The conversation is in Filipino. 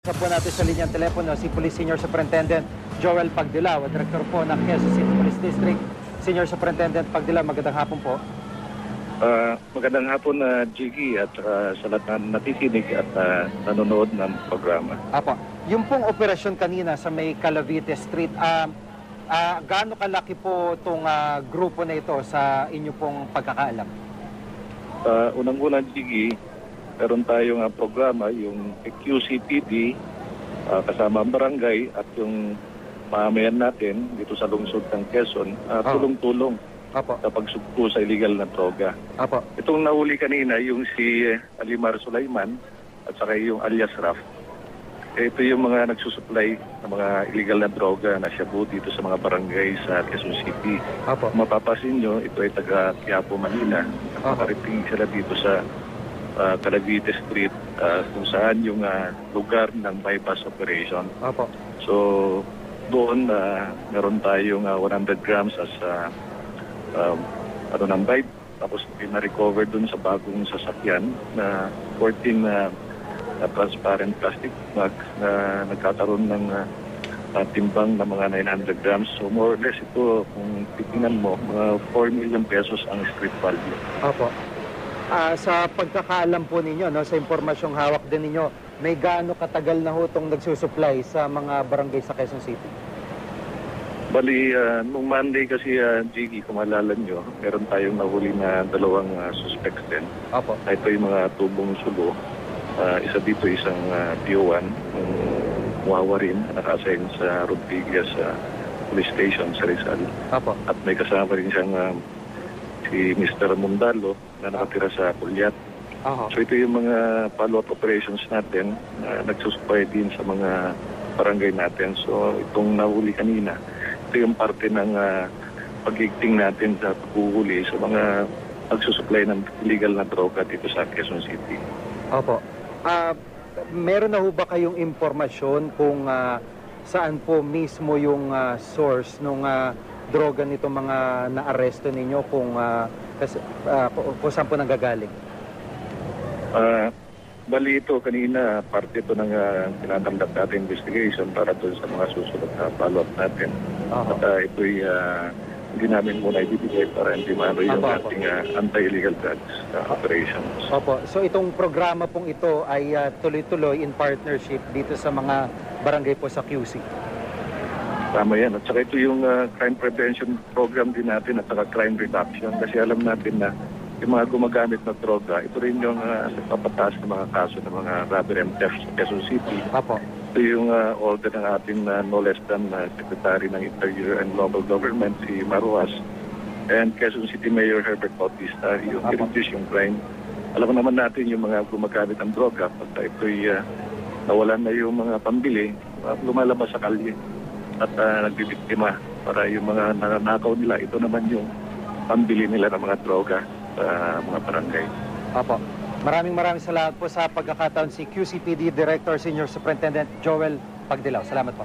Sa po natin sa linyang telepono si Police Senior Superintendent Joel Pagdilaw, Director po ng Quezon City Police District. Senior Superintendent Pagdilaw, magandang hapon po. Magandang hapon na Jiggy at sa lahat na nakikinig at nanonood ng programa. Apo, yung pong operasyon kanina sa may Calavite Street, gaano kalaki po itong grupo na ito sa inyo pong pagkakaalam? Unang-unang Jiggy, meron tayong programa, yung QCPD, kasama ang barangay at yung pamayan natin dito sa lungsod ng Quezon, tulong-tulong sa pagsugpo sa illegal na droga. Apo. Itong nahuli kanina, yung si Alimar Sulaiman at saka yung alias Raf. Ito yung mga nagsusupply ng mga illegal na droga na shabu dito sa mga barangay sa Quezon City. Apo. Mapapasin nyo, ito ay taga Quiapo, Manila. Makarating sila dito sa Calavite Street, kung saan yung lugar ng bypass operation. Apo. So, doon meron tayong 100 grams as ng vibe. Tapos na-recover doon sa bagong sasakyan na 14 transparent plastic bags na nagkakaroon ng timbang na mga 900 grams. So more or less ito, kung titingnan mo, mga 4 million pesos ang street value. Apo. Sa pagkakaalam po ninyo, no, sa impormasyong hawak din ninyo, may gaano katagal na ho itong nagsusupply sa mga barangay sa Quezon City? Bali, nung Monday kasi, Jiggy, kung maalala nyo, meron tayong nahuli na dalawang suspects din. Apo. Ito yung mga tubong sulo. Isa dito, isang PO1, Muawarin, naka-assign sa Rodriguez Police Station sa Rizal. Apo. At may kasama rin siyang si Mr. Mundalo na nakatira sa Pulyat. So ito yung mga follow-up operations natin na nagsusupply din sa mga barangay natin. So itong nahuli kanina, ito yung parte ng pagigting natin sa paghuhuli sa mga pagsusupply ng illegal na droga dito sa Quezon City. Opo. Meron na ho ba kayong impormasyon kung saan po mismo yung source ng droga nito mga na-aresto ninyo, kung saan po nanggagaling? Bali ito kanina, parte ito ng tinatanggap natin investigation para doon sa mga susunod na follow-up natin. At ito'y hindi namin muna ibibigay para hindi maano yung ating anti-illegal drugs operations. Opo. So itong programa pong ito ay tuloy-tuloy in partnership dito sa mga barangay po sa QC? Tama yan. At saka ito yung crime prevention program din natin at saka crime reduction. Kasi alam natin na yung mga gumagamit na droga, ito rin yung nagpapataas ng mga kaso ng mga robbery and theft sa Quezon City. Apo. Ito yung order ng ating no less than Secretary ng Interior and Local Government, si Maruas, and Quezon City Mayor Herbert Bautista, yung i-reduce yung crime. Alam naman natin yung mga gumagamit ng droga, pagka ito'y nawalan na yung mga pambili, lumalabas sa kalye at nagbibiktima para yung mga nanakaw nila, ito naman yung pambili nila ng mga droga sa mga barangay. Apo. Maraming salamat po sa pagkakataon si QCPD Director Senior Superintendent Joel Pagdilaw. Salamat po.